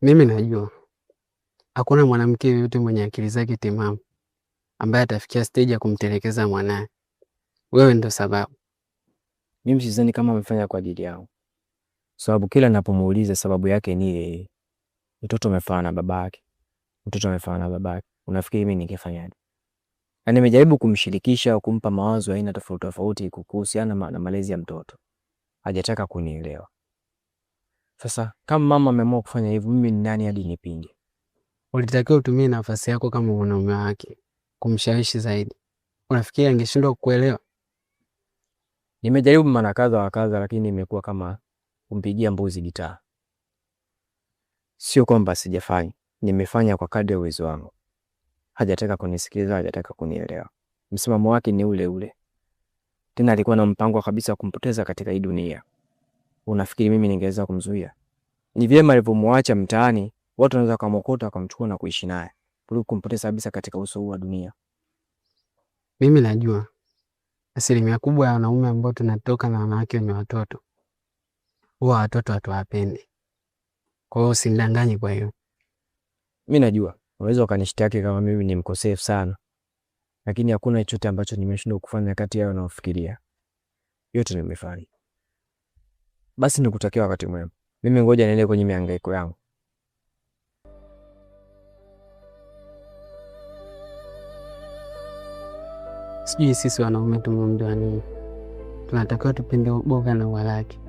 Mimi najua hakuna mwanamke yeyote mwenye akili zake timamu ambaye atafikia stage ya kumtelekeza mwanae. Wewe ndo sababu. Mimi sidhani kama amefanya kwa ajili yangu, sababu kila ninapomuuliza sababu yake ni yeye. Mtoto amefanana na babake, mtoto amefanana na babake. Unafikiri mimi ningefanyaje? Na nimejaribu kumshirikisha au kumpa mawazo aina tofauti tofauti kuhusiana na malezi ya mtoto, hajataka kunielewa. Sasa kama mama ameamua kufanya hivyo, mimi ni nani hadi nipinge? Ulitakiwa utumie nafasi yako kama mwanaume wake kumshawishi zaidi. Unafikiri angeshindwa kukuelewa? Nimejaribu mara kadha wa kadha, lakini imekuwa kama kumpigia mbuzi gitaa. Sio kwamba sijafanya, nimefanya kwa kadri ya uwezo wangu. Hajataka kunisikiliza, hajataka kunielewa. Msimamo wake ni ule ule. Tena alikuwa na mpango kabisa kumpoteza katika hii dunia. Unafikiri mimi ningeweza kumzuia? Ni vyema alivyomwacha mtaani, watu wanaweza kumokota wakamchukua na kuishi naye, kuliko kumpoteza kabisa katika uso huu wa dunia. Mimi najua asilimia kubwa ya wanaume ambao tunatoka na wanawake wenye watoto, huwa watoto hatuwapendi. Kwa hiyo usinidanganye. Kwa hiyo mimi najua unaweza ukanishtaki kama mimi ni mkosefu sana, lakini hakuna chochote ambacho nimeshindwa kufanya kati yao naofikiria. Yote nimefanya. Basi nikutakia wakati mwema. Mimi ngoja niende kwenye mihangaiko yangu. sijui sisi wanaume tumemjua nini. Tunatakiwa tupende boga na walaki.